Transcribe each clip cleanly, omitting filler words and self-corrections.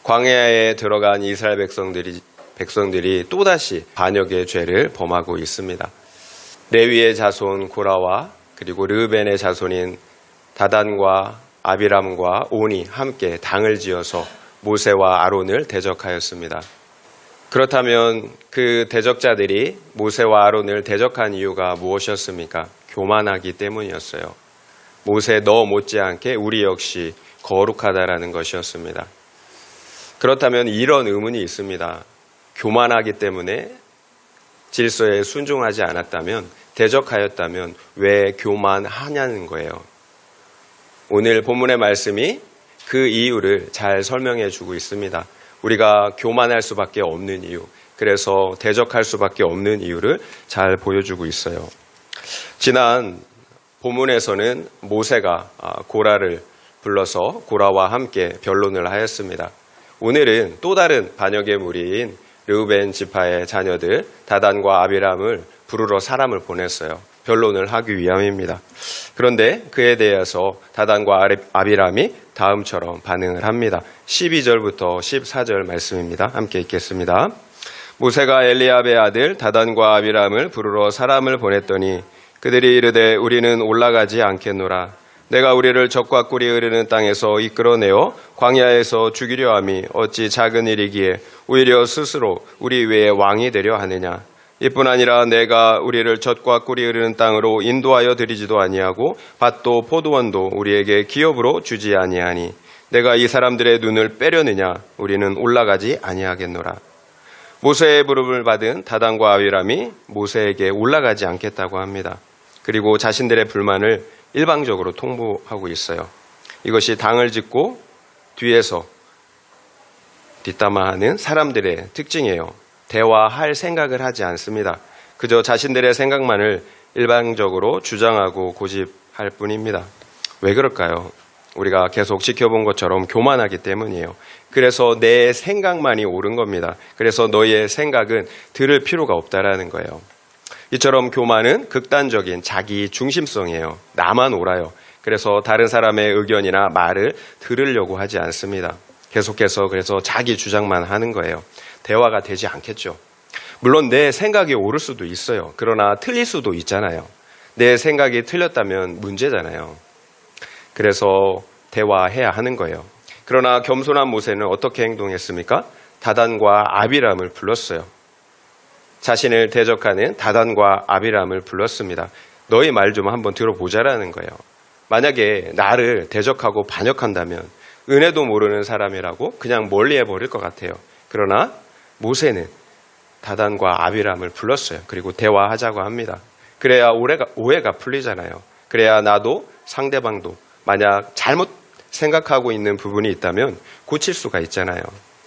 광야에 들어간 이스라엘 백성들이 또다시 반역의 죄를 범하고 있습니다. 레위의 자손 고라와 그리고 르벤의 자손인 다단과 아비람과 온이 함께 당을 지어서 모세와 아론을 대적하였습니다. 그렇다면 그 대적자들이 모세와 아론을 대적한 이유가 무엇이었습니까? 교만하기 때문이었어요. 모세 너 못지않게 우리 역시 거룩하다라는 것이었습니다. 그렇다면 이런 의문이 있습니다. 교만하기 때문에 질서에 순종하지 않았다면, 대적하였다면 왜 교만하냐는 거예요. 오늘 본문의 말씀이 그 이유를 잘 설명해 주고 있습니다. 우리가 교만할 수밖에 없는 이유, 그래서 대적할 수밖에 없는 이유를 잘 보여주고 있어요. 지난 본문에서는 모세가 고라를 불러서 고라와 함께 변론을 하였습니다. 오늘은 또 다른 반역의 무리인 르우벤 지파의 자녀들 다단과 아비람을 부르러 사람을 보냈어요. 변론을 하기 위함입니다. 그런데 그에 대해서 다단과 아비람이 다음처럼 반응을 합니다. 12절부터 14절 말씀입니다. 함께 읽겠습니다. 모세가 엘리압의 아들 다단과 아비람을 부르러 사람을 보냈더니 그들이 이르되 우리는 올라가지 않겠노라. 내가 우리를 적과 꿀이 흐르는 땅에서 이끌어내어 광야에서 죽이려 함이 어찌 작은 일이기에 오히려 스스로 우리 외에 왕이 되려 하느냐. 이뿐 아니라 내가 우리를 젖과 꿀이 흐르는 땅으로 인도하여 드리지도 아니하고 밭도 포도원도 우리에게 기업으로 주지 아니하니 내가 이 사람들의 눈을 빼려느냐. 우리는 올라가지 아니하겠노라. 모세의 부름을 받은 다단과 아비람이 모세에게 올라가지 않겠다고 합니다. 그리고 자신들의 불만을 일방적으로 통보하고 있어요. 이것이 당을 짓고 뒤에서 뒷담화하는 사람들의 특징이에요. 대화할 생각을 하지 않습니다. 그저 자신들의 생각만을 일방적으로 주장하고 고집할 뿐입니다. 왜 그럴까요? 우리가 계속 지켜본 것처럼 교만하기 때문이에요. 그래서 내 생각만이 옳은 겁니다. 그래서 너의 생각은 들을 필요가 없다라는 거예요. 이처럼 교만은 극단적인 자기 중심성이에요. 나만 옳아요. 그래서 다른 사람의 의견이나 말을 들으려고 하지 않습니다. 계속해서 그래서 자기 주장만 하는 거예요. 대화가 되지 않겠죠. 물론 내 생각이 옳을 수도 있어요. 그러나 틀릴 수도 있잖아요. 내 생각이 틀렸다면 문제잖아요. 그래서 대화해야 하는 거예요. 그러나 겸손한 모세는 어떻게 행동했습니까? 다단과 아비람을 불렀어요. 자신을 대적하는 다단과 아비람을 불렀습니다. 너희 말 좀 한번 들어보자라는 거예요. 만약에 나를 대적하고 반역한다면 은혜도 모르는 사람이라고 그냥 멀리해버릴 것 같아요. 그러나 모세는 다단과 아비람을 불렀어요. 그리고 대화하자고 합니다. 그래야 오해가 풀리잖아요. 그래야 나도 상대방도 만약 잘못 생각하고 있는 부분이 있다면 고칠 수가 있잖아요.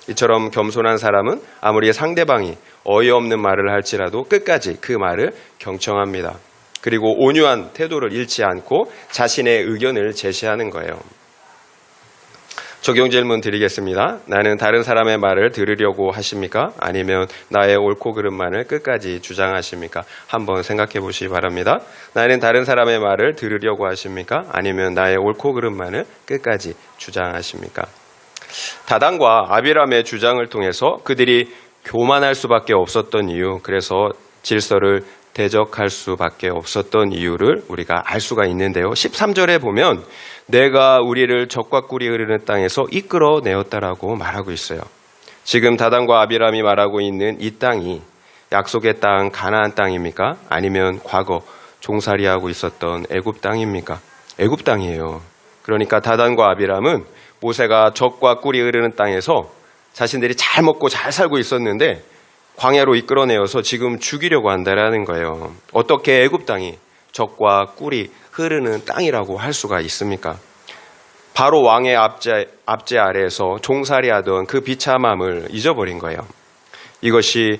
이처럼 겸손한 사람은 아무리 상대방이 어이없는 말을 할지라도 끝까지 그 말을 경청합니다. 그리고 온유한 태도를 잃지 않고 자신의 의견을 제시하는 거예요. 적용 질문 드리겠습니다. 나는 다른 사람의 말을 들으려고 하십니까? 아니면 나의 옳고 그름만을 끝까지 주장하십니까? 한번 생각해 보시기 바랍니다. 나는 다른 사람의 말을 들으려고 하십니까? 아니면 나의 옳고 그름만을 끝까지 주장하십니까? 다단과 아비람의 주장을 통해서 그들이 교만할 수밖에 없었던 이유, 그래서 질서를 대적할 수밖에 없었던 이유를 우리가 알 수가 있는데요. 13절에 보면 내가 우리를 젖과 꿀이 흐르는 땅에서 이끌어내었다라고 말하고 있어요. 지금 다단과 아비람이 말하고 있는 이 땅이 약속의 땅 가나안 땅입니까? 아니면 과거 종살이하고 있었던 애굽 땅입니까? 애굽 땅이에요. 그러니까 다단과 아비람은 모세가 젖과 꿀이 흐르는 땅에서 자신들이 잘 먹고 잘 살고 있었는데 광야로 이끌어내어서 지금 죽이려고 한다라는 거예요. 어떻게 애굽 땅이 젖과 꿀이 흐르는 땅이라고 할 수가 있습니까? 바로 왕의 압제 아래에서 종살이하던 그 비참함을 잊어버린 거예요. 이것이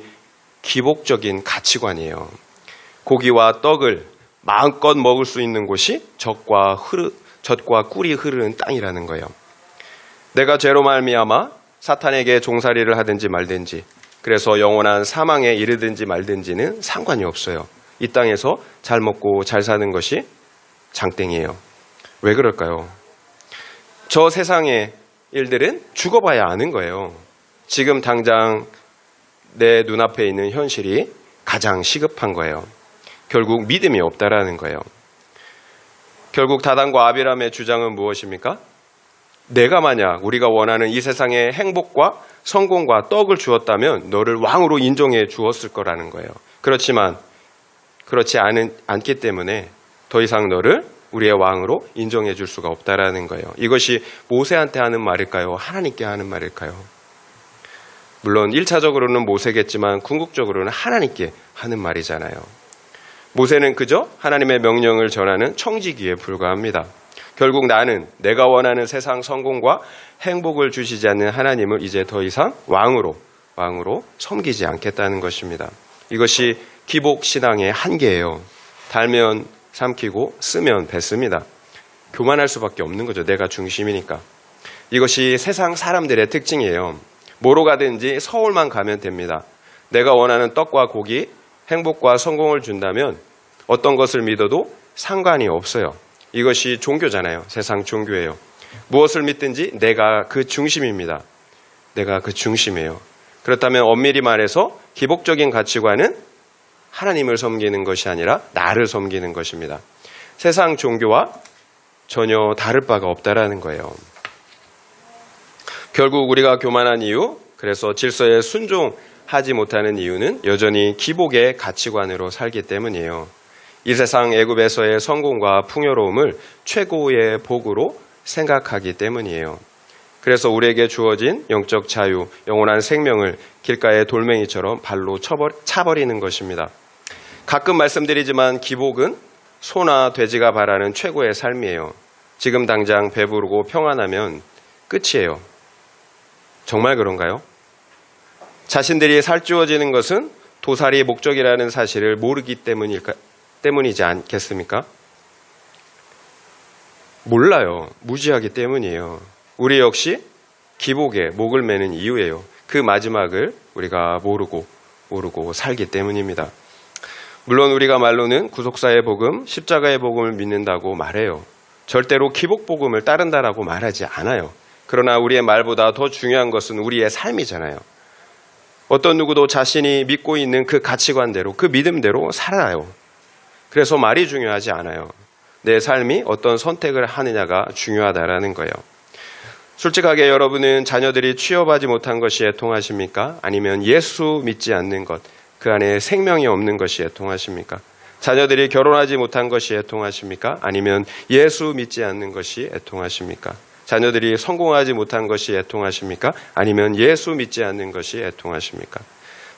기복적인 가치관이에요. 고기와 떡을 마음껏 먹을 수 있는 곳이 젖과 꿀이 흐르는 땅이라는 거예요. 내가 죄로 말미암아 사탄에게 종살이를 하든지 말든지, 그래서 영원한 사망에 이르든지 말든지는 상관이 없어요. 이 땅에서 잘 먹고 잘 사는 것이 장땡이에요. 왜 그럴까요? 저 세상에 일들은 죽어봐야 아는 거예요. 지금 당장 내 눈앞에 있는 현실이 가장 시급한 거예요. 결국 믿음이 없다라는 거예요. 결국 다단과 아비람의 주장은 무엇입니까? 내가 만약 우리가 원하는 이 세상의 행복과 성공과 떡을 주었다면 너를 왕으로 인정해 주었을 거라는 거예요. 그렇지만 그렇지 않기 때문에 더 이상 너를 우리의 왕으로 인정해 줄 수가 없다라는 거예요. 이것이 모세한테 하는 말일까요? 하나님께 하는 말일까요? 물론 1차적으로는 모세겠지만 궁극적으로는 하나님께 하는 말이잖아요. 모세는 그저 하나님의 명령을 전하는 청지기에 불과합니다. 결국 나는 내가 원하는 세상 성공과 행복을 주시지 않는 하나님을 이제 더 이상 왕으로 섬기지 않겠다는 것입니다. 이것이 기복신앙의 한계예요. 달면 삼키고 쓰면 뱉습니다. 교만할 수밖에 없는 거죠. 내가 중심이니까. 이것이 세상 사람들의 특징이에요. 뭐로 가든지 서울만 가면 됩니다. 내가 원하는 떡과 고기, 행복과 성공을 준다면 어떤 것을 믿어도 상관이 없어요. 이것이 종교잖아요. 세상 종교예요. 무엇을 믿든지 내가 그 중심입니다. 내가 그 중심이에요. 그렇다면 엄밀히 말해서 기복적인 가치관은 하나님을 섬기는 것이 아니라 나를 섬기는 것입니다. 세상 종교와 전혀 다를 바가 없다라는 거예요. 결국 우리가 교만한 이유, 그래서 질서에 순종하지 못하는 이유는 여전히 기복의 가치관으로 살기 때문이에요. 이 세상 애굽에서의 성공과 풍요로움을 최고의 복으로 생각하기 때문이에요. 그래서 우리에게 주어진 영적 자유, 영원한 생명을 길가의 돌멩이처럼 발로 차버리는 것입니다. 가끔 말씀드리지만 기복은 소나 돼지가 바라는 최고의 삶이에요. 지금 당장 배부르고 평안하면 끝이에요. 정말 그런가요? 자신들이 살찌워지는 것은 도살이 목적이라는 사실을 모르기 때문이지 않겠습니까? 몰라요. 무지하기 때문이에요. 우리 역시 기복에 목을 매는 이유예요. 그 마지막을 우리가 모르고 살기 때문입니다. 물론 우리가 말로는 구속사의 복음, 십자가의 복음을 믿는다고 말해요. 절대로 기복 복음을 따른다라고 말하지 않아요. 그러나 우리의 말보다 더 중요한 것은 우리의 삶이잖아요. 어떤 누구도 자신이 믿고 있는 그 가치관대로, 그 믿음대로 살아요. 그래서 말이 중요하지 않아요. 내 삶이 어떤 선택을 하느냐가 중요하다라는 거예요. 솔직하게 여러분은 자녀들이 취업하지 못한 것이 애통하십니까? 아니면 예수 믿지 않는 것, 그 안에 생명이 없는 것이 애통하십니까? 자녀들이 결혼하지 못한 것이 애통하십니까? 아니면 예수 믿지 않는 것이 애통하십니까? 자녀들이 성공하지 못한 것이 애통하십니까? 아니면 예수 믿지 않는 것이 애통하십니까?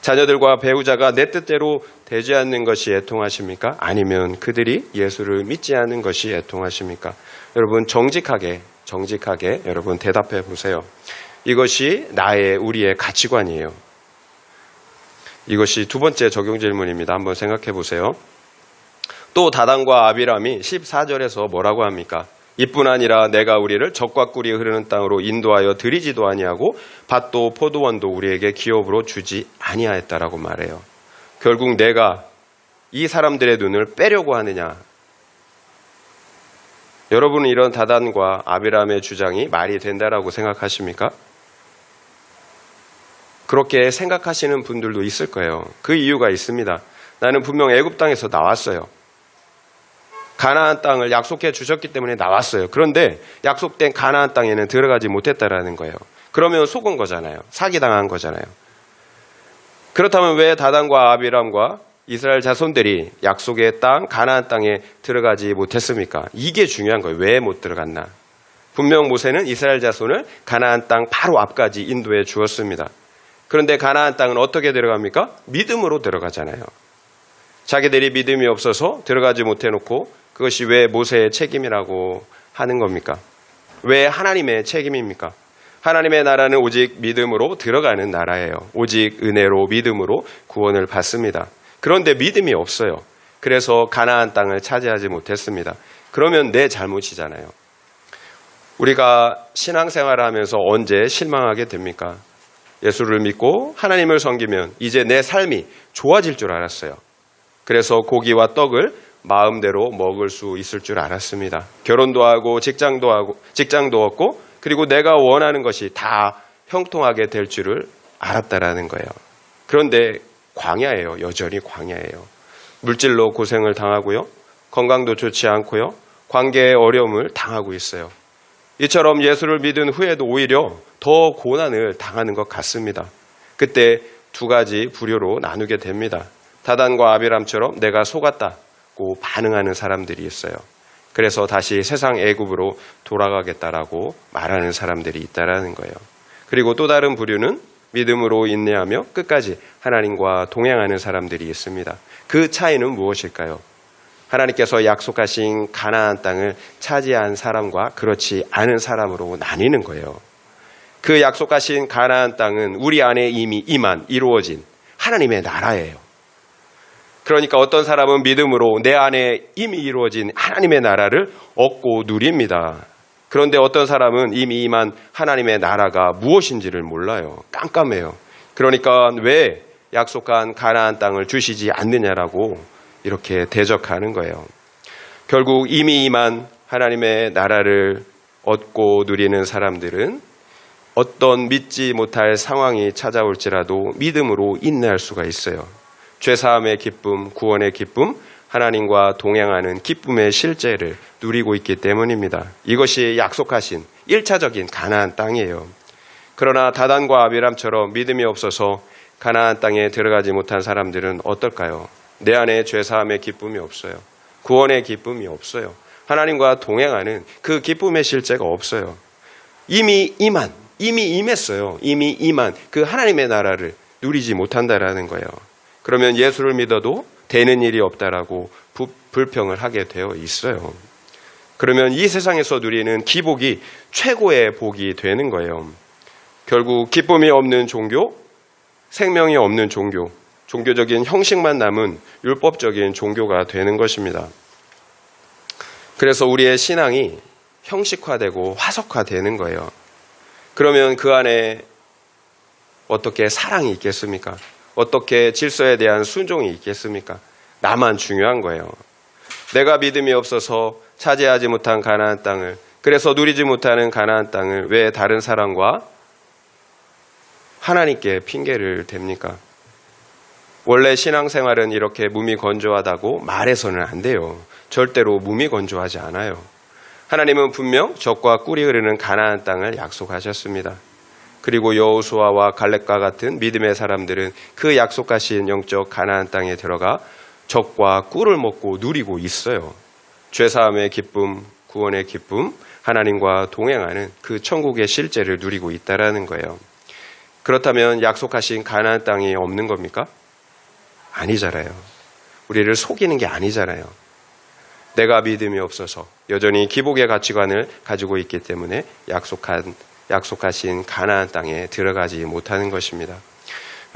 자녀들과 배우자가 내 뜻대로 되지 않는 것이 애통하십니까? 아니면 그들이 예수를 믿지 않는 것이 애통하십니까? 여러분 정직하게 여러분 대답해 보세요. 이것이 우리의 가치관이에요. 이것이 두 번째 적용 질문입니다. 한번 생각해 보세요. 또 다단과 아비람이 14절에서 뭐라고 합니까? 이뿐 아니라 내가 우리를 적과 꿀이 흐르는 땅으로 인도하여 들이지도 아니하고 밭도 포도원도 우리에게 기업으로 주지 아니하였다라고 말해요. 결국 내가 이 사람들의 눈을 빼려고 하느냐? 여러분은 이런 다단과 아비람의 주장이 말이 된다라고 생각하십니까? 그렇게 생각하시는 분들도 있을 거예요. 그 이유가 있습니다. 나는 분명 애굽 땅에서 나왔어요. 가나안 땅을 약속해 주셨기 때문에 나왔어요. 그런데 약속된 가나안 땅에는 들어가지 못했다라는 거예요. 그러면 속은 거잖아요. 사기당한 거잖아요. 그렇다면 왜 다단과 아비람과 이스라엘 자손들이 약속의 땅 가나안 땅에 들어가지 못했습니까? 이게 중요한 거예요. 왜 못 들어갔나? 분명 모세는 이스라엘 자손을 가나안 땅 바로 앞까지 인도해 주었습니다. 그런데 가나안 땅은 어떻게 들어갑니까? 믿음으로 들어가잖아요. 자기들이 믿음이 없어서 들어가지 못해놓고 그것이 왜 모세의 책임이라고 하는 겁니까? 왜 하나님의 책임입니까? 하나님의 나라는 오직 믿음으로 들어가는 나라예요. 오직 은혜로 믿음으로 구원을 받습니다. 그런데 믿음이 없어요. 그래서 가나안 땅을 차지하지 못했습니다. 그러면 내 잘못이잖아요. 우리가 신앙생활을 하면서 언제 실망하게 됩니까? 예수를 믿고 하나님을 섬기면 이제 내 삶이 좋아질 줄 알았어요. 그래서 고기와 떡을 마음대로 먹을 수 있을 줄 알았습니다. 결혼도 하고 직장도 얻고 그리고 내가 원하는 것이 다 형통하게 될 줄을 알았다라는 거예요. 그런데 광야예요. 여전히 광야예요. 물질로 고생을 당하고요. 건강도 좋지 않고요. 관계의 어려움을 당하고 있어요. 이처럼 예수를 믿은 후에도 오히려 더 고난을 당하는 것 같습니다. 그때 두 가지 부류로 나누게 됩니다. 다단과 아비람처럼 내가 속았다고 반응하는 사람들이 있어요. 그래서 다시 세상 애굽으로 돌아가겠다라고 말하는 사람들이 있다라는 거예요. 그리고 또 다른 부류는 믿음으로 인내하며 끝까지 하나님과 동행하는 사람들이 있습니다. 그 차이는 무엇일까요? 하나님께서 약속하신 가나안 땅을 차지한 사람과 그렇지 않은 사람으로 나뉘는 거예요. 그 약속하신 가나안 땅은 우리 안에 이미 이루어진 하나님의 나라예요. 그러니까 어떤 사람은 믿음으로 내 안에 이미 이루어진 하나님의 나라를 얻고 누립니다. 그런데 어떤 사람은 이미 임한 하나님의 나라가 무엇인지를 몰라요. 깜깜해요. 그러니까 왜 약속한 가나안 땅을 주시지 않느냐라고 이렇게 대적하는 거예요. 결국 이미 임한 하나님의 나라를 얻고 누리는 사람들은 어떤 믿지 못할 상황이 찾아올지라도 믿음으로 인내할 수가 있어요. 죄사함의 기쁨, 구원의 기쁨, 하나님과 동행하는 기쁨의 실제를 누리고 있기 때문입니다. 이것이 약속하신 1차적인 가나안 땅이에요. 그러나 다단과 아비람처럼 믿음이 없어서 가나안 땅에 들어가지 못한 사람들은 어떨까요? 내 안에 죄사함의 기쁨이 없어요. 구원의 기쁨이 없어요. 하나님과 동행하는 그 기쁨의 실제가 없어요. 이미 임했어요. 이미 임한 그 하나님의 나라를 누리지 못한다라는 거예요. 그러면 예수를 믿어도 되는 일이 없다라고 불평을 하게 되어 있어요. 그러면 이 세상에서 누리는 기복이 최고의 복이 되는 거예요. 결국 기쁨이 없는 종교, 생명이 없는 종교, 종교적인 형식만 남은 율법적인 종교가 되는 것입니다. 그래서 우리의 신앙이 형식화되고 화석화되는 거예요. 그러면 그 안에 어떻게 사랑이 있겠습니까? 어떻게 질서에 대한 순종이 있겠습니까? 나만 중요한 거예요. 내가 믿음이 없어서 차지하지 못한 가나안 땅을, 그래서 누리지 못하는 가나안 땅을 왜 다른 사람과 하나님께 핑계를 댑니까? 원래 신앙생활은 이렇게 무미건조하다고 말해서는 안 돼요. 절대로 무미건조하지 않아요. 하나님은 분명 젖과 꿀이 흐르는 가나안 땅을 약속하셨습니다. 그리고 여호수아와 갈렙과 같은 믿음의 사람들은 그 약속하신 영적 가나안 땅에 들어가 젖과 꿀을 먹고 누리고 있어요. 죄사함의 기쁨, 구원의 기쁨, 하나님과 동행하는 그 천국의 실제를 누리고 있다라는 거예요. 그렇다면 약속하신 가나안 땅이 없는 겁니까? 아니잖아요. 우리를 속이는 게 아니잖아요. 내가 믿음이 없어서 여전히 기복의 가치관을 가지고 있기 때문에 약속하신 가나안 땅에 들어가지 못하는 것입니다.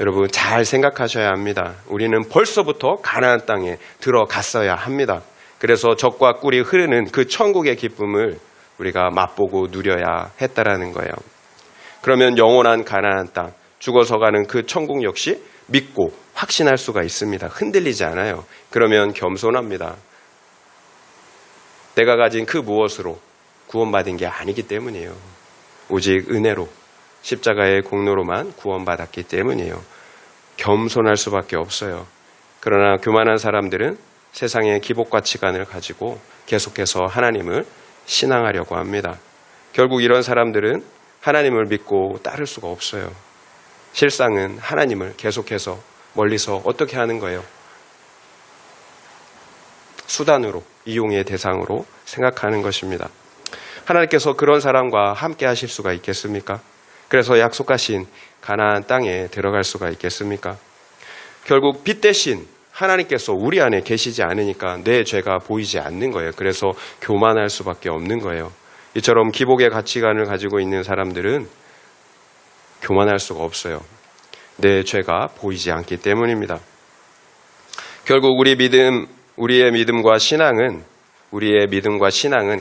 여러분 잘 생각하셔야 합니다. 우리는 벌써부터 가나안 땅에 들어갔어야 합니다. 그래서 젖과 꿀이 흐르는 그 천국의 기쁨을 우리가 맛보고 누려야 했다라는 거예요. 그러면 영원한 가나안 땅, 죽어서 가는 그 천국 역시 믿고 확신할 수가 있습니다. 흔들리지 않아요. 그러면 겸손합니다. 내가 가진 그 무엇으로 구원받은 게 아니기 때문이에요. 오직 은혜로 십자가의 공로로만 구원받았기 때문이에요. 겸손할 수밖에 없어요. 그러나 교만한 사람들은 세상의 기복가치관을 가지고 계속해서 하나님을 신앙하려고 합니다. 결국 이런 사람들은 하나님을 믿고 따를 수가 없어요. 실상은 하나님을 계속해서 멀리서 어떻게 하는 거예요? 수단으로, 이용의 대상으로 생각하는 것입니다. 하나님께서 그런 사람과 함께 하실 수가 있겠습니까? 그래서 약속하신 가나안 땅에 들어갈 수가 있겠습니까? 결국 빛 대신 하나님께서 우리 안에 계시지 않으니까 내 죄가 보이지 않는 거예요. 그래서 교만할 수밖에 없는 거예요. 이처럼 기복의 가치관을 가지고 있는 사람들은 교만할 수가 없어요. 내 죄가 보이지 않기 때문입니다. 결국 우리의 믿음과 신앙은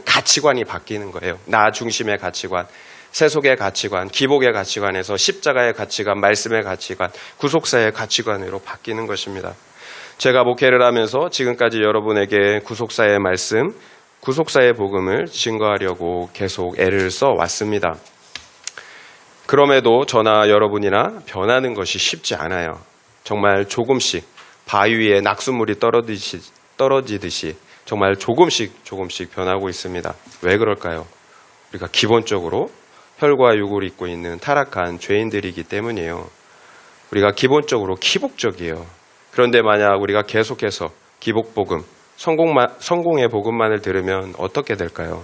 가치관이 바뀌는 거예요. 나 중심의 가치관, 세속의 가치관, 기복의 가치관에서 십자가의 가치관, 말씀의 가치관, 구속사의 가치관으로 바뀌는 것입니다. 제가 목회를 하면서 지금까지 여러분에게 구속사의 말씀, 구속사의 복음을 증거하려고 계속 애를 써왔습니다. 그럼에도 저나 여러분이나 변하는 것이 쉽지 않아요. 정말 조금씩 바위 위에 낙수물이 떨어지듯이 정말 조금씩 변하고 있습니다. 왜 그럴까요? 우리가 기본적으로 혈과 육을 입고 있는 타락한 죄인들이기 때문이에요. 우리가 기본적으로 기복적이에요. 그런데 만약 우리가 계속해서 기복복음, 성공의 복음만을 들으면 어떻게 될까요?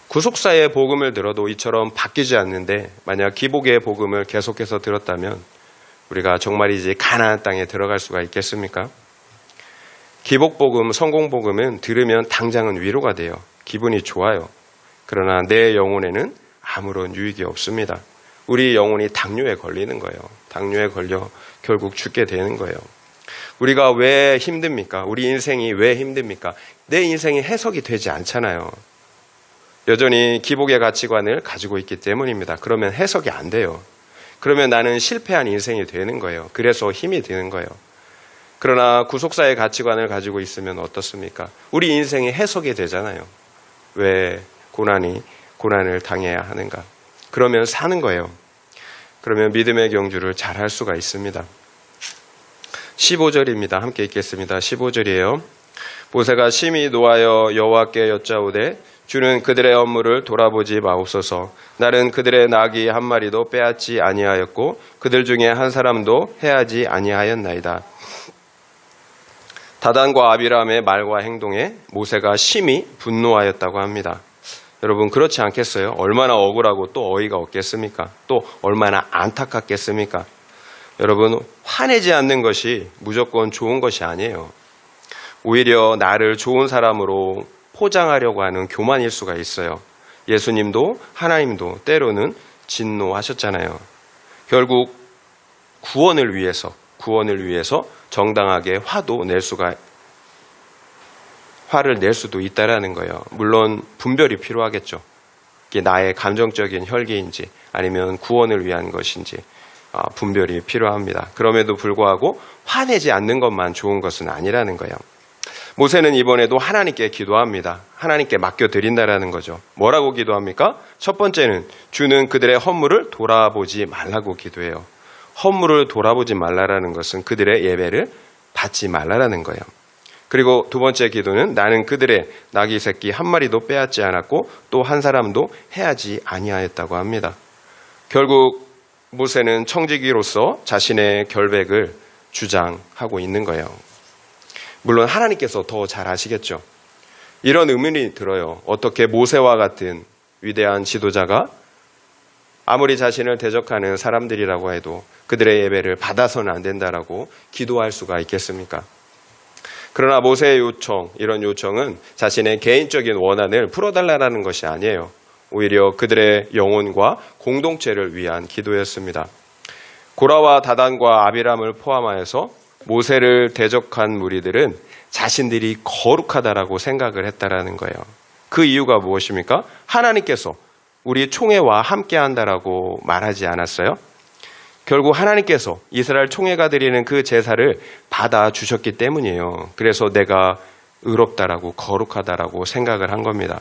구속사의 복음을 들어도 이처럼 바뀌지 않는데 만약 기복의 복음을 계속해서 들었다면 우리가 정말이지 가나안 땅에 들어갈 수가 있겠습니까? 기복복음, 성공복음은 들으면 당장은 위로가 돼요. 기분이 좋아요. 그러나 내 영혼에는 아무런 유익이 없습니다. 우리 영혼이 당뇨에 걸리는 거예요. 당뇨에 걸려 결국 죽게 되는 거예요. 우리가 왜 힘듭니까? 우리 인생이 왜 힘듭니까? 내 인생이 해석이 되지 않잖아요. 여전히 기복의 가치관을 가지고 있기 때문입니다. 그러면 해석이 안 돼요. 그러면 나는 실패한 인생이 되는 거예요. 그래서 힘이 드는 거예요. 그러나 구속사의 가치관을 가지고 있으면 어떻습니까? 우리 인생이 해석이 되잖아요. 왜 고난을 당해야 하는가? 그러면 사는 거예요. 그러면 믿음의 경주를 잘 할 수가 있습니다. 15절입니다. 함께 읽겠습니다. 15절이에요. 모세가 심히 노하여 여호와께 여짜오되 주는 그들의 업무를 돌아보지 마옵소서. 나는 그들의 나귀 한 마리도 빼앗지 아니하였고 그들 중에 한 사람도 해하지 아니하였나이다. 다단과 아비람의 말과 행동에 모세가 심히 분노하였다고 합니다. 여러분 그렇지 않겠어요? 얼마나 억울하고 또 어이가 없겠습니까? 또 얼마나 안타깝겠습니까? 여러분 화내지 않는 것이 무조건 좋은 것이 아니에요. 오히려 나를 좋은 사람으로 포장하려고 하는 교만일 수가 있어요. 예수님도 하나님도 때로는 진노하셨잖아요. 결국 구원을 위해서 정당하게 화를 낼 수도 있다라는 거예요. 물론 분별이 필요하겠죠. 이게 나의 감정적인 혈기인지 아니면 구원을 위한 것인지 분별이 필요합니다. 그럼에도 불구하고 화내지 않는 것만 좋은 것은 아니라는 거예요. 모세는 이번에도 하나님께 기도합니다. 하나님께 맡겨드린다라는 거죠. 뭐라고 기도합니까? 첫 번째는 주는 그들의 허물을 돌아보지 말라고 기도해요. 허물을 돌아보지 말라라는 것은 그들의 예배를 받지 말라라는 거예요. 그리고 두 번째 기도는 나는 그들의 나귀 새끼 한 마리도 빼앗지 않았고 또 한 사람도 해하지 아니하였다고 합니다. 결국 모세는 청지기로서 자신의 결백을 주장하고 있는 거예요. 물론 하나님께서 더 잘 아시겠죠. 이런 의문이 들어요. 어떻게 모세와 같은 위대한 지도자가 아무리 자신을 대적하는 사람들이라고 해도 그들의 예배를 받아서는 안 된다라고 기도할 수가 있겠습니까? 그러나 모세의 이런 요청은 자신의 개인적인 원한을 풀어달라는 것이 아니에요. 오히려 그들의 영혼과 공동체를 위한 기도였습니다. 고라와 다단과 아비람을 포함하여서 모세를 대적한 무리들은 자신들이 거룩하다라고 생각을 했다라는 거예요. 그 이유가 무엇입니까? 하나님께서 우리 총회와 함께한다라고 말하지 않았어요? 결국 하나님께서 이스라엘 총회가 드리는 그 제사를 받아주셨기 때문이에요. 그래서 내가 의롭다라고 거룩하다라고 생각을 한 겁니다.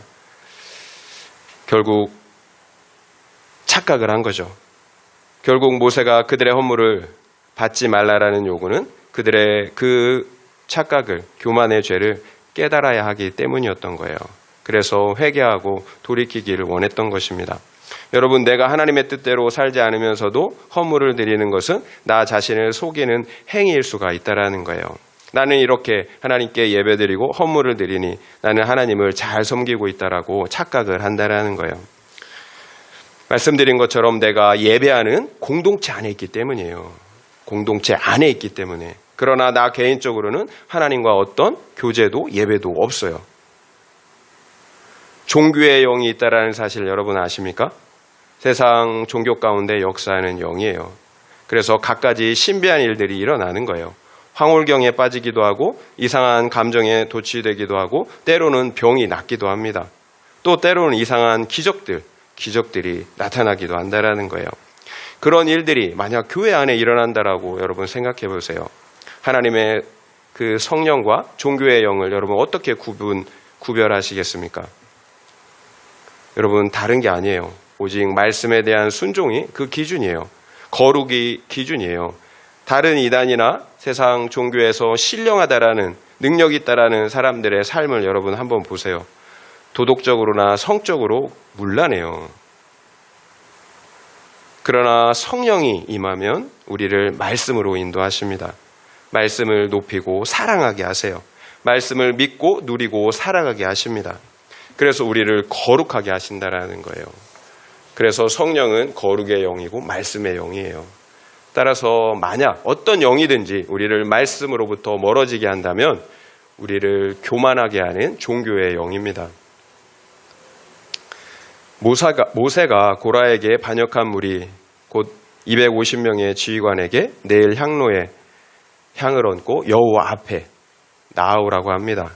결국 착각을 한 거죠. 결국 모세가 그들의 허물을 받지 말라라는 요구는 그들의 그 착각을, 교만의 죄를 깨달아야 하기 때문이었던 거예요. 그래서 회개하고 돌이키기를 원했던 것입니다. 여러분, 내가 하나님의 뜻대로 살지 않으면서도 허물을 드리는 것은 나 자신을 속이는 행위일 수가 있다라는 거예요. 나는 이렇게 하나님께 예배드리고 헌물을 드리니 나는 하나님을 잘 섬기고 있다라고 착각을 한다라는 거예요. 말씀드린 것처럼 내가 예배하는 공동체 안에 있기 때문이에요. 공동체 안에 있기 때문에. 그러나 나 개인적으로는 하나님과 어떤 교제도 예배도 없어요. 종교의 영이 있다라는 사실 여러분 아십니까? 세상 종교 가운데 역사하는 영이에요. 그래서 갖가지 신비한 일들이 일어나는 거예요. 황홀경에 빠지기도 하고 이상한 감정에 도취되기도 하고 때로는 병이 낫기도 합니다. 또 때로는 이상한 기적들이 나타나기도 한다라는 거예요. 그런 일들이 만약 교회 안에 일어난다라고 여러분 생각해 보세요. 하나님의 그 성령과 종교의 영을 여러분 어떻게 구별하시겠습니까? 여러분, 다른 게 아니에요. 오직 말씀에 대한 순종이 그 기준이에요. 거룩이 기준이에요. 다른 이단이나 세상 종교에서 신령하다라는, 능력 있다라는 사람들의 삶을 여러분 한번 보세요. 도덕적으로나 성적으로 문란해요. 그러나 성령이 임하면 우리를 말씀으로 인도하십니다. 말씀을 높이고 사랑하게 하세요. 말씀을 믿고 누리고 살아가게 하십니다. 그래서 우리를 거룩하게 하신다라는 거예요. 그래서 성령은 거룩의 영이고 말씀의 영이에요. 따라서 만약 어떤 영이든지 우리를 말씀으로부터 멀어지게 한다면 우리를 교만하게 하는 종교의 영입니다. 모세가 고라에게 반역한 무리 곧 250명의 지휘관에게 내일 향로에 향을 얹고 여호와 앞에 나아오라고 합니다.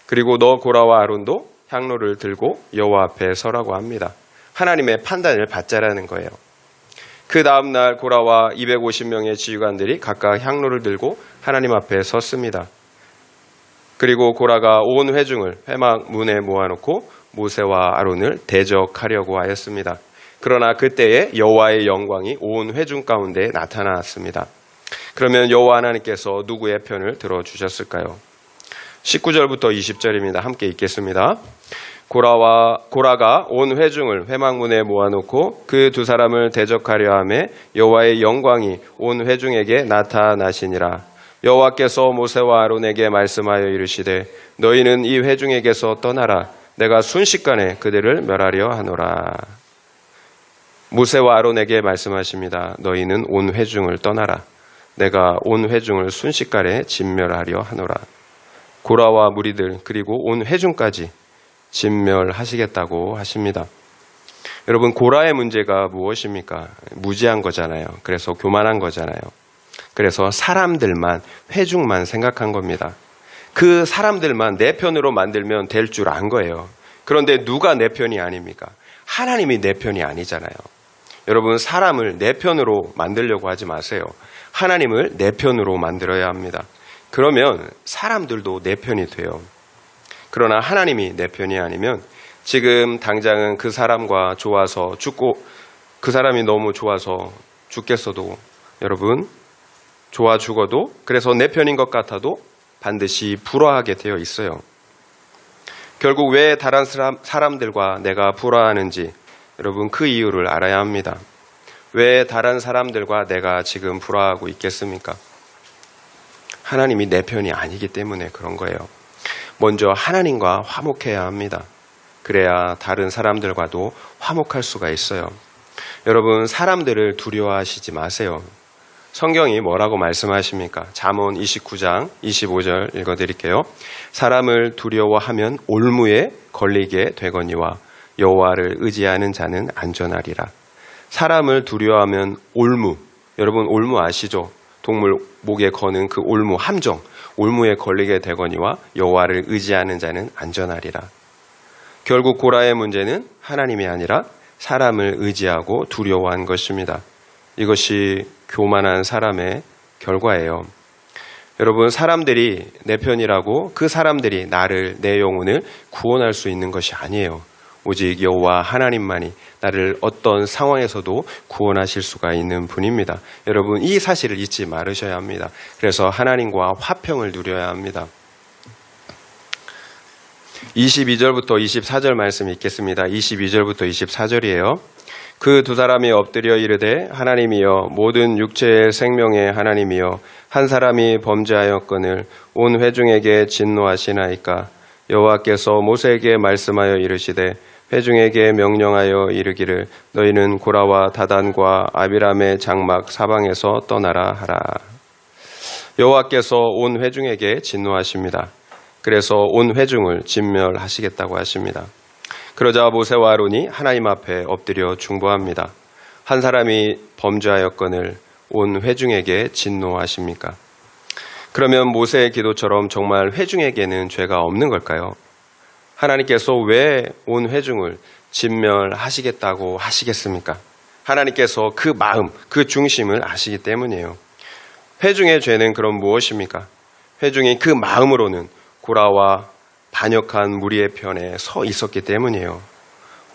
그리고 너 고라와 아론도 향로를 들고 여호와 앞에 서라고 합니다. 하나님의 판단을 받자라는 거예요. 그 다음 날 고라와 250명의 지휘관들이 각각 향로를 들고 하나님 앞에 섰습니다. 그리고 고라가 온 회중을 회막 문에 모아놓고 모세와 아론을 대적하려고 하였습니다. 그러나 그때에 여호와의 영광이 온 회중 가운데 나타났습니다. 그러면 여호와 하나님께서 누구의 편을 들어주셨을까요? 19절부터 20절입니다. 함께 읽겠습니다. 고라가 온 회중을 회막문에 모아놓고 그 두 사람을 대적하려 하매 여호와의 영광이 온 회중에게 나타나시니라. 여호와께서 모세와 아론에게 말씀하여 이르시되 너희는 이 회중에게서 떠나라. 내가 순식간에 그들을 멸하려 하노라. 모세와 아론에게 말씀하십니다. 너희는 온 회중을 떠나라. 내가 온 회중을 순식간에 진멸하려 하노라. 고라와 무리들 그리고 온 회중까지 진멸하시겠다고 하십니다. 여러분, 고라의 문제가 무엇입니까? 무지한 거잖아요. 그래서 교만한 거잖아요. 그래서 사람들만, 회중만 생각한 겁니다. 그 사람들만 내 편으로 만들면 될 줄 안 거예요. 그런데 누가 내 편이 아닙니까? 하나님이 내 편이 아니잖아요. 여러분, 사람을 내 편으로 만들려고 하지 마세요. 하나님을 내 편으로 만들어야 합니다. 그러면 사람들도 내 편이 돼요. 그러나 하나님이 내 편이 아니면 지금 당장은 그 사람과 좋아서 죽고 그 사람이 너무 좋아서 죽겠어도 여러분 좋아 죽어도 그래서 내 편인 것 같아도 반드시 불화하게 되어 있어요. 결국 왜 다른 사람들과 내가 불화하는지 여러분 그 이유를 알아야 합니다. 왜 다른 사람들과 내가 지금 불화하고 있겠습니까? 하나님이 내 편이 아니기 때문에 그런 거예요. 먼저 하나님과 화목해야 합니다. 그래야 다른 사람들과도 화목할 수가 있어요. 여러분, 사람들을 두려워하시지 마세요. 성경이 뭐라고 말씀하십니까? 잠언 29장 25절 읽어드릴게요. 사람을 두려워하면 올무에 걸리게 되거니와 여호와를 의지하는 자는 안전하리라. 사람을 두려워하면 올무, 여러분 올무 아시죠? 동물 목에 거는 그 올무, 함정, 올무에 걸리게 되거니와 여호와를 의지하는 자는 안전하리라. 결국 고라의 문제는 하나님이 아니라 사람을 의지하고 두려워한 것입니다. 이것이 교만한 사람의 결과예요. 여러분, 사람들이 내 편이라고 그 사람들이 나를, 내 영혼을 구원할 수 있는 것이 아니에요. 오직 여호와 하나님만이 나를 어떤 상황에서도 구원하실 수가 있는 분입니다. 여러분, 이 사실을 잊지 말으셔야 합니다. 그래서 하나님과 화평을 누려야 합니다. 22절부터 24절 말씀 읽겠습니다. 22절부터 24절이에요. 그 두 사람이 엎드려 이르되 하나님이여 모든 육체의 생명의 하나님이여 한 사람이 범죄하였거늘 온 회중에게 진노하시나이까. 여호와께서 모세에게 말씀하여 이르시되 회중에게 명령하여 이르기를 너희는 고라와 다단과 아비람의 장막 사방에서 떠나라 하라. 여호와께서 온 회중에게 진노하십니다. 그래서 온 회중을 진멸하시겠다고 하십니다. 그러자 모세와 아론이 하나님 앞에 엎드려 중보합니다. 한 사람이 범죄하였거늘 온 회중에게 진노하십니까? 그러면 모세의 기도처럼 정말 회중에게는 죄가 없는 걸까요? 하나님께서 왜 온 회중을 진멸하시겠다고 하시겠습니까? 하나님께서 그 마음, 그 중심을 아시기 때문이에요. 회중의 죄는 그럼 무엇입니까? 회중이 그 마음으로는 고라와 반역한 무리의 편에 서 있었기 때문이에요.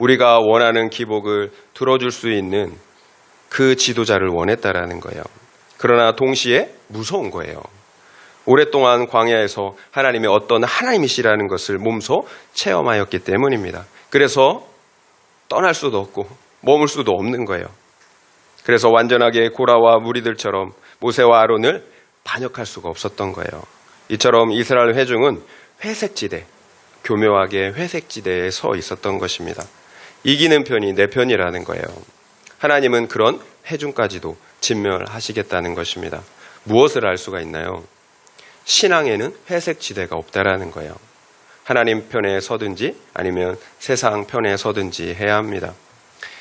우리가 원하는 기복을 들어줄 수 있는 그 지도자를 원했다라는 거예요. 그러나 동시에 무서운 거예요. 오랫동안 광야에서 하나님이 어떤 하나님이시라는 것을 몸소 체험하였기 때문입니다. 그래서 떠날 수도 없고 머물 수도 없는 거예요. 그래서 완전하게 고라와 무리들처럼 모세와 아론을 반역할 수가 없었던 거예요. 이처럼 이스라엘 회중은 회색지대, 교묘하게 회색지대에 서 있었던 것입니다. 이기는 편이 내 편이라는 거예요. 하나님은 그런 회중까지도 진멸하시겠다는 것입니다. 무엇을 알 수가 있나요? 신앙에는 회색지대가 없다라는 거예요. 하나님 편에 서든지 아니면 세상 편에 서든지 해야 합니다.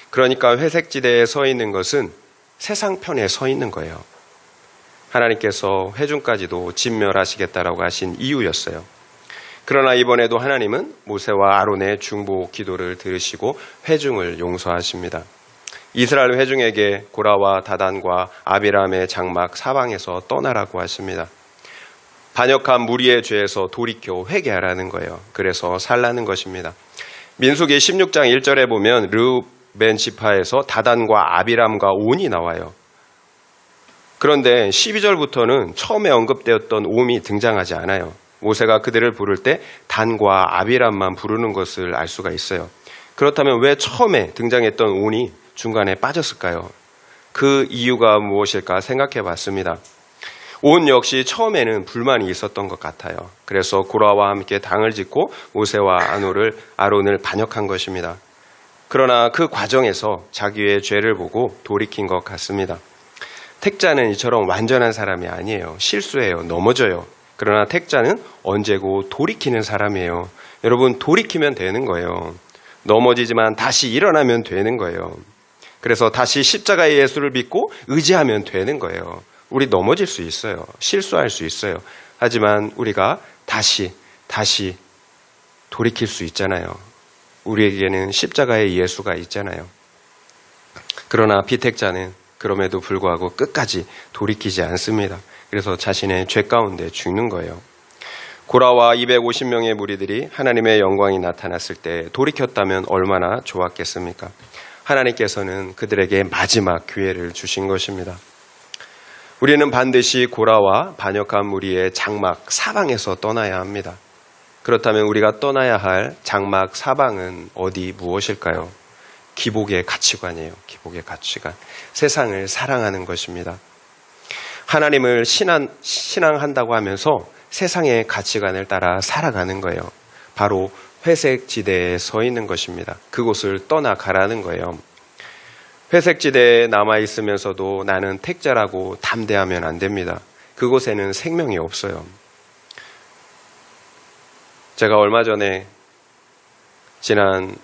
그러니까 회색지대에 서 있는 것은 세상 편에 서 있는 거예요. 하나님께서 회중까지도 진멸하시겠다라고 하신 이유였어요. 그러나 이번에도 하나님은 모세와 아론의 중보 기도를 들으시고 회중을 용서하십니다. 이스라엘 회중에게 고라와 다단과 아비람의 장막 사방에서 떠나라고 하십니다. 반역한 무리의 죄에서 돌이켜 회개하라는 거예요. 그래서 살라는 것입니다. 민수기 16장 1절에 보면 르벤 지파에서 다단과 아비람과 온이 나와요. 그런데 12절부터는 처음에 언급되었던 옴이 등장하지 않아요. 모세가 그들을 부를 때 단과 아비람만 부르는 것을 알 수가 있어요. 그렇다면 왜 처음에 등장했던 온이 중간에 빠졌을까요? 그 이유가 무엇일까 생각해 봤습니다. 온 역시 처음에는 불만이 있었던 것 같아요. 그래서 고라와 함께 당을 짓고 모세와 아론을 반역한 것입니다. 그러나 그 과정에서 자기의 죄를 보고 돌이킨 것 같습니다. 택자는 이처럼 완전한 사람이 아니에요. 실수해요. 넘어져요. 그러나 택자는 언제고 돌이키는 사람이에요. 여러분, 돌이키면 되는 거예요. 넘어지지만 다시 일어나면 되는 거예요. 그래서 다시 십자가의 예수를 믿고 의지하면 되는 거예요. 우리 넘어질 수 있어요. 실수할 수 있어요. 하지만 우리가 다시 돌이킬 수 있잖아요. 우리에게는 십자가의 예수가 있잖아요. 그러나 비택자는 그럼에도 불구하고 끝까지 돌이키지 않습니다. 그래서 자신의 죄 가운데 죽는 거예요. 고라와 250명의 무리들이 하나님의 영광이 나타났을 때 돌이켰다면 얼마나 좋았겠습니까? 하나님께서는 그들에게 마지막 기회를 주신 것입니다. 우리는 반드시 고라와 반역한 무리의 장막 사방에서 떠나야 합니다. 그렇다면 우리가 떠나야 할 장막 사방은 어디 무엇일까요? 기복의 가치관이에요. 기복의 가치관. 세상을 사랑하는 것입니다. 하나님을 신앙한다고 하면서 세상의 가치관을 따라 살아가는 거예요. 바로 회색 지대에 서 있는 것입니다. 그곳을 떠나가라는 거예요. 회색 지대에 남아있으면서도 나는 택자라고 담대하면 안 됩니다. 그곳에는 생명이 없어요. 제가 얼마 전에 지난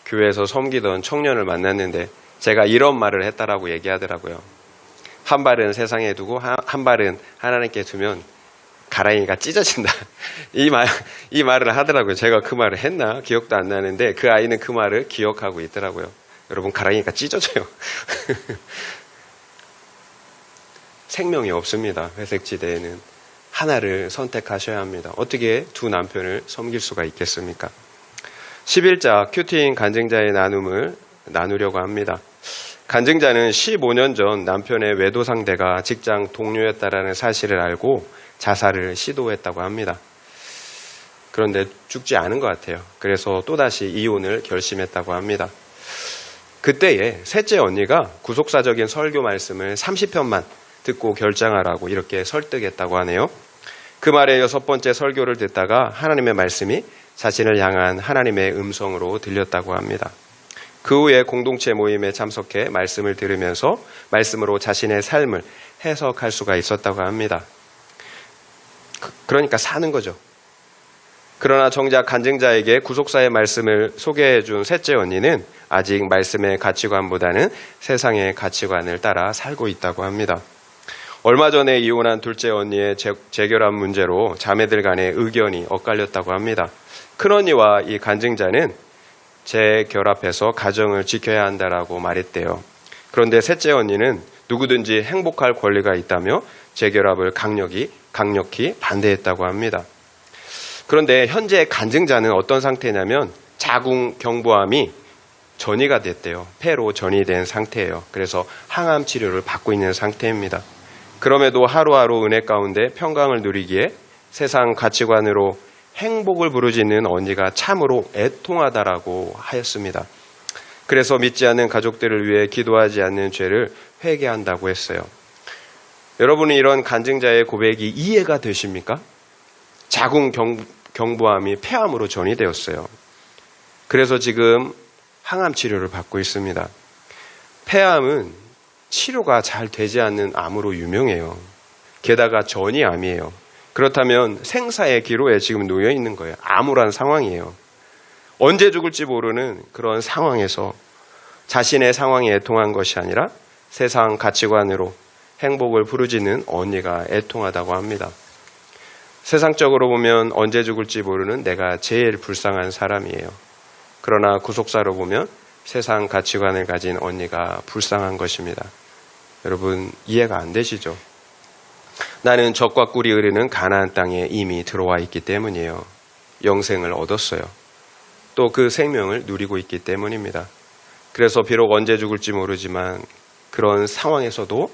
교회에서 섬기던 청년을 만났는데 제가 이런 말을 했다라고 얘기하더라고요. 한 발은 세상에 두고 한 발은 하나님께 두면 가랑이가 찢어진다. 이 말을 하더라고요. 제가 그 말을 했나? 기억도 안 나는데 그 아이는 그 말을 기억하고 있더라고요. 여러분, 가랑이가 찢어져요. 생명이 없습니다. 회색지대에는. 하나를 선택하셔야 합니다. 어떻게 두 남편을 섬길 수가 있겠습니까? 11자 큐티인 간증자의 나눔을 나누려고 합니다. 간증자는 15년 전 남편의 외도 상대가 직장 동료였다라는 사실을 알고 자살을 시도했다고 합니다. 그런데 죽지 않은 것 같아요. 그래서 또다시 이혼을 결심했다고 합니다. 그때에 셋째 언니가 구속사적인 설교 말씀을 30편만 듣고 결정하라고 이렇게 설득했다고 하네요. 그 말에 6번째 설교를 듣다가 하나님의 말씀이 자신을 향한 하나님의 음성으로 들렸다고 합니다. 그 후에 공동체 모임에 참석해 말씀을 들으면서 말씀으로 자신의 삶을 해석할 수가 있었다고 합니다. 그러니까 사는 거죠. 그러나 정작 간증자에게 구속사의 말씀을 소개해 준 셋째 언니는 아직 말씀의 가치관보다는 세상의 가치관을 따라 살고 있다고 합니다. 얼마 전에 이혼한 둘째 언니의 재결합 문제로 자매들 간의 의견이 엇갈렸다고 합니다. 큰언니와 이 간증자는 재결합해서 가정을 지켜야 한다라고 말했대요. 그런데 셋째 언니는 누구든지 행복할 권리가 있다며 재결합을 강력히 반대했다고 합니다. 그런데 현재 간증자는 어떤 상태냐면 자궁경부암이 전이가 됐대요. 폐로 전이된 상태예요. 그래서 항암 치료를 받고 있는 상태입니다. 그럼에도 하루하루 은혜 가운데 평강을 누리기에 세상 가치관으로 행복을 부르짖는 언니가 참으로 애통하다라고 하였습니다. 그래서 믿지 않는 가족들을 위해 기도하지 않는 죄를 회개한다고 했어요. 여러분은 이런 간증자의 고백이 이해가 되십니까? 자궁경부암이 폐암으로 전이되었어요. 그래서 지금 항암 치료를 받고 있습니다. 폐암은 치료가 잘 되지 않는 암으로 유명해요. 게다가 전이암이에요. 그렇다면 생사의 기로에 지금 놓여 있는 거예요. 암울한 상황이에요. 언제 죽을지 모르는 그런 상황에서 자신의 상황에 애통한 것이 아니라 세상 가치관으로 행복을 부르짖는 언니가 애통하다고 합니다. 세상적으로 보면 언제 죽을지 모르는 내가 제일 불쌍한 사람이에요. 그러나 구속사로 보면 세상 가치관을 가진 언니가 불쌍한 것입니다. 여러분 이해가 안 되시죠? 나는 젖과 꿀이 흐르는 가나안 땅에 이미 들어와 있기 때문이에요. 영생을 얻었어요. 또 그 생명을 누리고 있기 때문입니다. 그래서 비록 언제 죽을지 모르지만 그런 상황에서도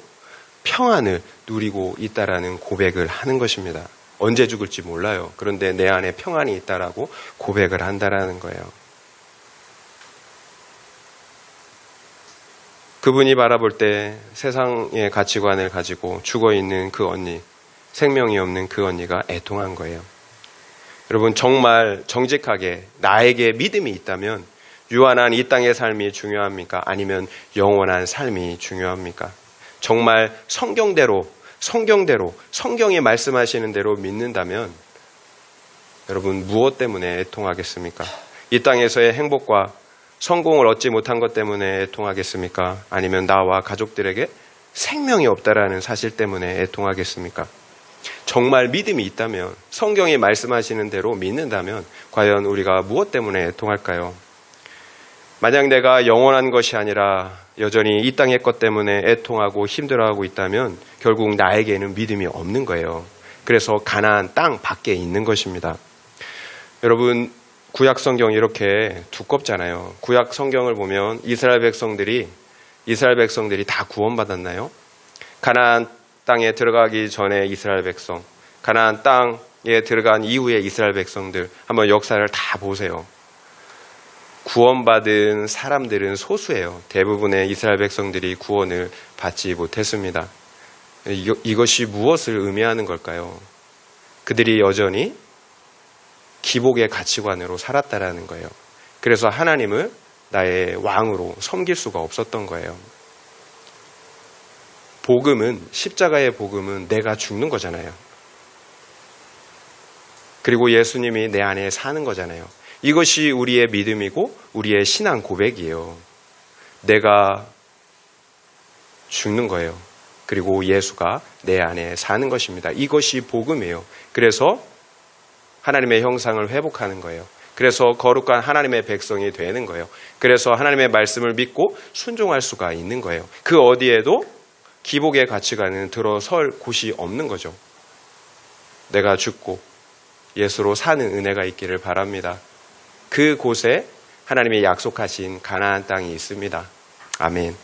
평안을 누리고 있다라는 고백을 하는 것입니다. 언제 죽을지 몰라요. 그런데 내 안에 평안이 있다라고 고백을 한다라는 거예요. 그분이 바라볼 때 세상의 가치관을 가지고 죽어있는 그 언니, 생명이 없는 그 언니가 애통한 거예요. 여러분 정말 정직하게 나에게 믿음이 있다면 유한한 이 땅의 삶이 중요합니까? 아니면 영원한 삶이 중요합니까? 정말 성경대로 성경이 말씀하시는 대로 믿는다면 여러분 무엇 때문에 애통하겠습니까? 이 땅에서의 행복과 성공을 얻지 못한 것 때문에 애통하겠습니까? 아니면 나와 가족들에게 생명이 없다라는 사실 때문에 애통하겠습니까? 정말 믿음이 있다면 성경이 말씀하시는 대로 믿는다면 과연 우리가 무엇 때문에 애통할까요? 만약 내가 영원한 것이 아니라 여전히 이 땅의 것 때문에 애통하고 힘들어하고 있다면 결국 나에게는 믿음이 없는 거예요. 그래서 가나안 땅 밖에 있는 것입니다. 여러분 구약 성경이 이렇게 두껍잖아요. 구약 성경을 보면 이스라엘 백성들이 다 구원받았나요? 가나안 땅에 들어가기 전에 이스라엘 백성, 가나안 땅에 들어간 이후에 이스라엘 백성들 한번 역사를 다 보세요. 구원받은 사람들은 소수예요. 대부분의 이스라엘 백성들이 구원을 받지 못했습니다. 이것이 무엇을 의미하는 걸까요? 그들이 여전히 기복의 가치관으로 살았다라는 거예요. 그래서 하나님을 나의 왕으로 섬길 수가 없었던 거예요. 십자가의 복음은 내가 죽는 거잖아요. 그리고 예수님이 내 안에 사는 거잖아요. 이것이 우리의 믿음이고 우리의 신앙 고백이에요. 내가 죽는 거예요. 그리고 예수가 내 안에 사는 것입니다. 이것이 복음이에요. 그래서 하나님의 형상을 회복하는 거예요. 그래서 거룩한 하나님의 백성이 되는 거예요. 그래서 하나님의 말씀을 믿고 순종할 수가 있는 거예요. 그 어디에도 기복의 가치관은 들어설 곳이 없는 거죠. 내가 죽고 예수로 사는 은혜가 있기를 바랍니다. 그곳에 하나님이 약속하신 가나안 땅이 있습니다. 아멘.